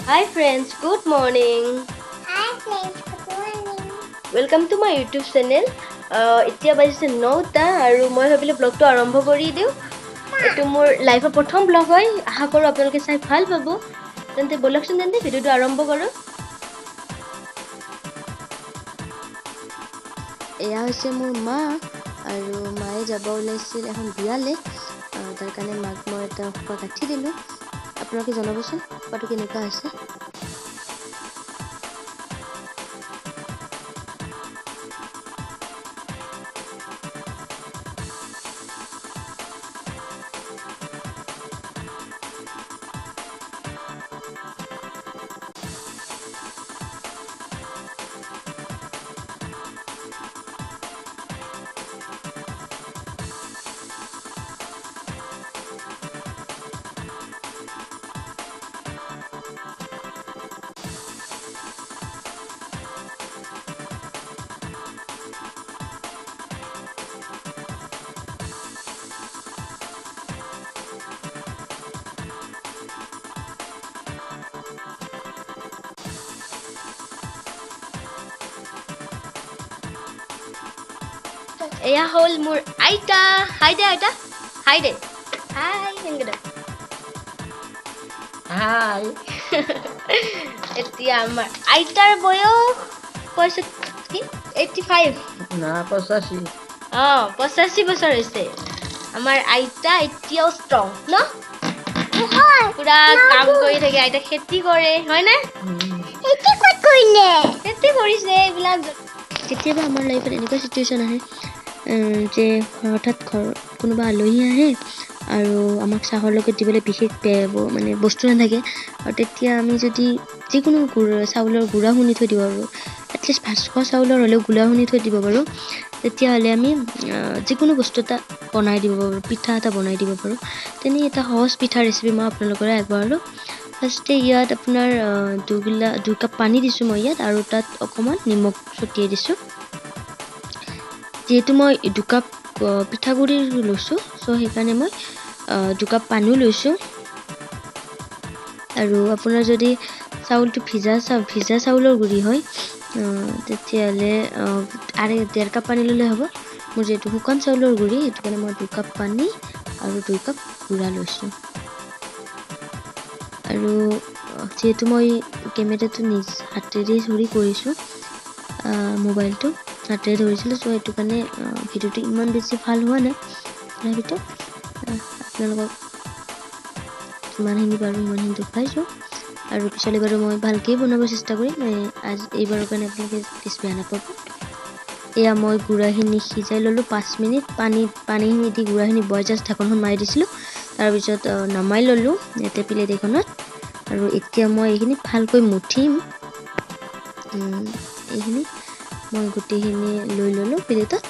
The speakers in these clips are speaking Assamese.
Hi friends, good morning. Hi friends, good morning. Welcome to my YouTube channel. এতিয়া বাজিছে 9টা আৰু মই ভাবিলোঁ ব্লগটো আৰম্ভ কৰি দিওঁ। এইটো মোৰ লাইফৰ প্ৰথম ব্লগ হয়। আশা কৰোঁ আপোনালোকে চাই ভাল পাব। তেন্তে বলকচোন তেন্তে ভিডিঅ'টো আৰম্ভ কৰোঁ। এয়া হৈছে মোৰ মা আৰু মায়ে যাব ওলাইছিল এখন বিয়ালে। তাৰ কাৰণে মাক মই এটা খোপা গাঁঠি দিলোঁ। আপোনালোকে জনাবচোন খোপাটো কেনেকুৱা হৈছে। এয়া হ'ল মোৰ আইতা। হাই দে আইতা, হাই দে, হাই এনেকৈ দে। হাই এতিয়া আমাৰ আইতাৰ বয়স কৈছে কি 85। না 85 85 বছৰ হৈছে। আমাৰ আইতা এতিয়াও ষ্ট্ৰং ন, হয় পুৰা কাম কৰি থাকে। আইতা খেতি কৰে হয় নে? এতিয়া ক'ত কৰিলে? খেতি কৰিছে এইবিলাক। কেতিয়াবা আমাৰ লাইফত এনেকুৱা চিটুৱেশ্যন আহে যে হঠাৎ ঘৰত কোনোবা আলহী আহে আৰু আমাক চাহৰ লগত দিবলৈ বিশেষ মানে বস্তু নাথাকে। আৰু তেতিয়া আমি যদি যিকোনো চাউলৰ গুড়া খুন্দি থৈ দিব পাৰোঁ, এটলিষ্ট ভাত খোৱা চাউলৰ হ'লেও গুড়া খুন্দি থৈ দিব পাৰোঁ, তেতিয়াহ'লে আমি যিকোনো বস্তু এটা বনাই দিব পাৰোঁ, পিঠা এটা বনাই দিব পাৰোঁ। তেনে এটা সহজ পিঠা ৰেচিপি মই আপোনালোকৰ আগবঢ়ালোঁ। ফাৰ্ষ্টে ইয়াত আপোনাৰ 2 কাপ পানী দিছোঁ মই ইয়াত, আৰু তাত অকণমান নিমখ ছটিয়াই দিছোঁ। যিহেতু মই 2 কাপ পিঠাগুড়ি লৈছোঁ, চ' সেইকাৰণে মই 2 কাপ পানীও লৈছোঁ। আৰু আপোনাৰ যদি চাউলটো ভিজা চাউলৰ গুড়ি হয় তেতিয়াহ'লে 1.5 কাপ পানী ল'লে হ'ব। মোৰ যিহেতু শুকান চাউলৰ গুড়ি, সেইটো কাৰণে মই 2 কাপ পানী আৰু 2 কাপ গুড়া লৈছোঁ। আৰু যিহেতু মই কেমেৰাটো হাতেৰে ধৰি কৰিছোঁ, মোবাইলটো হাতেৰে ধৰিছিলোঁ, চ' সেইটো কাৰণে ভিডিঅ'টো ইমান বেছি ভাল হোৱা নাই। তথাপিতো আপোনালোকক যিমানখিনি পাৰোঁ সিমানখিনি দেখুৱাইছোঁ, আৰু পিছলৈ বাৰু মই ভালকেই বনাব চেষ্টা কৰিম। এইবাৰৰ কাৰণে আপোনালোকে প্লিজ বেয়া নাপাব। এয়া মই গুড়াখিনি সিজাই ল'লোঁ 5 মিনিট। পানীখিনি দি গুড়াখিনি জাষ্ট ঢাকনখন মাৰি দিছিলোঁ। তাৰপিছত নমাই ল'লোঁ ইয়াতে প্লেট এখনত। আৰু এতিয়া মই এইখিনি ভালকৈ মুঠিম। এইখিনি মই গোটেইখিনি লৈ ল'লোঁ প্লেটত।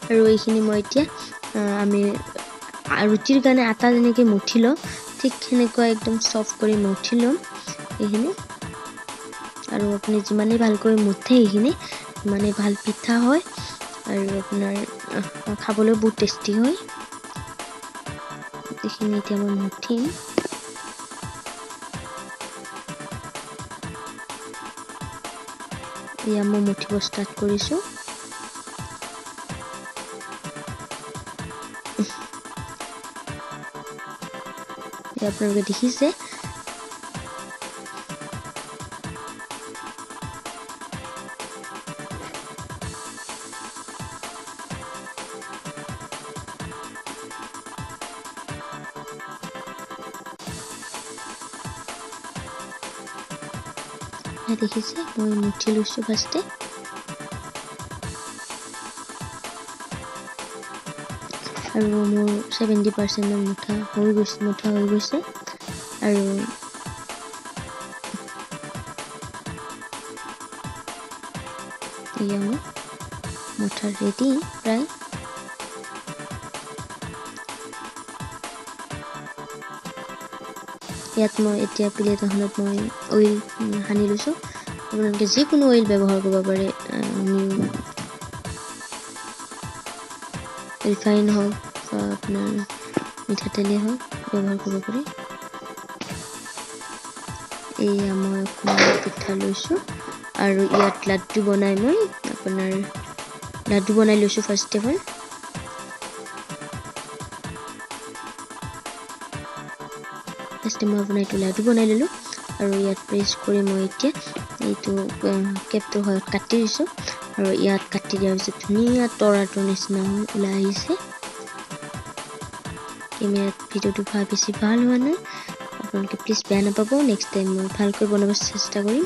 আৰু এইখিনি মই এতিয়া আমি ৰুটিৰ কাৰণে আটা যেনেকৈ মুঠি লওঁ, ঠিক সেনেকুৱা একদম চফ্ট কৰি মুঠি ল'ম এইখিনি। আৰু আপুনি যিমানেই ভালকৈ মুঠে এইখিনি, সিমানেই ভাল পিঠা হয় আৰু আপোনাৰ খাবলৈ বহুত টেষ্টি হয়। এইখিনি এতিয়া মই মুঠিম। এয়া মই মুঠিব ষ্টাৰ্ট কৰিছোঁ। আপোনালোকে দেখিছে দেখিছে মই মুঠি লৈছোঁ ফাৰ্ষ্টে। আৰু মোৰ 70% মুঠা হৈ গৈছে। আৰু এয়া মোৰ মুঠা ৰেডি প্ৰায়। ইয়াত মই এতিয়া প্লেট এখনত মই অইল সানি লৈছোঁ। আপোনালোকে যিকোনো অইল ব্যৱহাৰ কৰিব পাৰে, ৰিফাইন হওক, আপোনাৰ মিঠাতেলেই হওক ব্যৱহাৰ কৰিব পাৰি। এয়া মই অকণমান পিঠা লৈছোঁ আৰু ইয়াত লাড্ডু বনাই মই আপোনাৰ লাড্ডু বনাই লৈছোঁ। ফাৰ্ষ্ট অফ অল মই আপোনাৰ এইটো লাড্ডু বনাই ল'লোঁ আৰু ইয়াত প্ৰেছ কৰি মই এতিয়া এইটো কেপটোৰ সহায়ত কাটি দিছোঁ আৰু ইয়াত কাটি দিয়াৰ পিছত ধুনীয়া তৰাটোৰ নিচিনা ওলাই আহিছে। কেমেৰাত ভিডিঅ'টো বেছি ভাল হোৱা নাই, আপোনালোকে প্লিজ বেয়া নাপাব। নেক্সট টাইম মই ভালকৈ বনাব চেষ্টা কৰিম।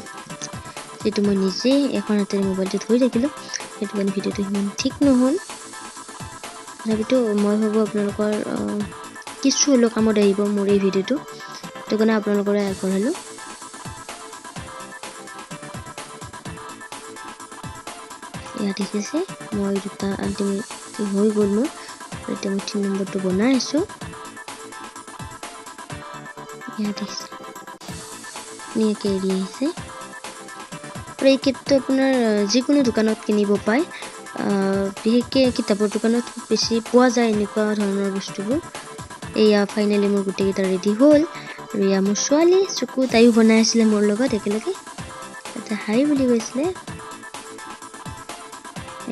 যিহেতু মই নিজেই এখন হাতেৰে মোবাইলটো ধৰি থাকিলোঁ, সেইটো কাৰণে ভিডিঅ'টো সিমান ঠিক নহ'ল। তথাপিতো মই ভাবোঁ আপোনালোকৰ কিছু হ'লেও কামত আহিব মোৰ এই ভিডিঅ'টো, সেইটো কাৰণে আপোনালোকৰে আগবঢ়ালোঁ। ইয়াত দেখিছে মই দুটা আল্টিমেট হৈ গ'ল মোৰ। এতিয়া মই 3 নম্বৰটো বনাই আছোঁ। ইয়াত দেখিছে ধুনীয়াকৈ এৰি আহিছে। আৰু এই কেপটো আপোনাৰ যিকোনো দোকানত কিনিব পায়, বিশেষকৈ কিতাপৰ দোকানত খুব বেছি পোৱা যায় এনেকুৱা ধৰণৰ বস্তুবোৰ। এয়া ফাইনেলি মোৰ গোটেইকেইটা ৰেডি হ'ল আৰু এয়া মোৰ ছোৱালী চকু, তাইও বনাই আছিলে মোৰ লগত একেলগে, তাতে হাই বুলি কৈছিলে।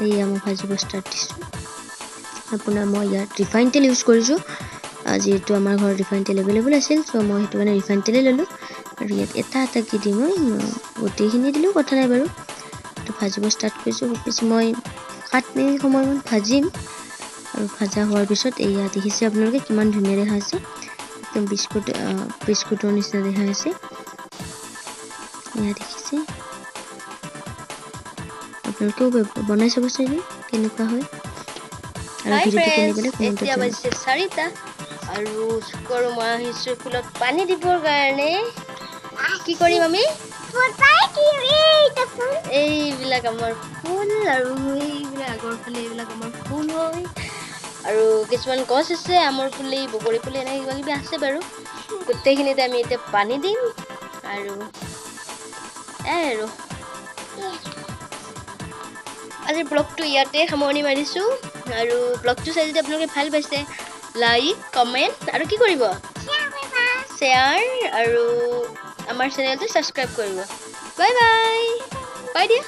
এয়া মই ভাজিব ষ্টাৰ্ট দিছোঁ। আপোনাৰ মই ইয়াত ৰিফাইন তেল ইউজ কৰিছোঁ, যিহেতু আমাৰ ঘৰত ৰিফাইন তেল এভেইলেবল আছিল, চ' মই সেইটো কাৰণে ৰিফাইন তেলেই ল'লোঁ। আৰু ইয়াত এটা এটাকৈ দি মই গোটেইখিনি দিলেও কথা নাই বাৰু। তো ভাজিব ষ্টাৰ্ট কৰিছোঁ। খুব বেছি মই 7 মিনিট সময়মান ভাজিম আৰু ভাজা হোৱাৰ পিছত এয়া দেখিছে আপোনালোকে কিমান ধুনীয়া দেখা আছে, একদম বিস্কুটৰ নিচিনা দেখা আছে। এয়া দেখিছে, আপোনালোকেও বনাই চাবচোন কেনেকুৱা হয়। আৰু ভিডিঅ'টো কেনেকুৱা কমেণ্টত এতিয়া জনাব। বাজিছে 4টা আৰু চুকু আৰু মই আহিছোঁ ফুলত পানী দিবৰ কাৰণে। কি কৰিম আমি? এইবিলাক আমাৰ ফুল আৰু এইবিলাক আগৰ ফালে এইবিলাক আমাৰ ফুল হয়। আৰু কিছুমান গছ আছে, আমৰ পুলি, বগৰী পুলি, এনেকৈ কিবা কিবি আছে বাৰু। গোটেইখিনিতে আমি এতিয়া পানী দিম আৰু আজিৰ ব্লগটো ইয়াতে সামৰণি মাৰিছোঁ। আৰু ব্লগটো চাই যদি আপোনালোকে ভাল পাইছে, লাইক, কমেণ্ট আৰু কি কৰিব? শ্বেয়াৰ আৰু আমাৰ চেনেলটো ছাবস্ক্ৰাইব কৰিব। Bye bye. বাই দিয়া।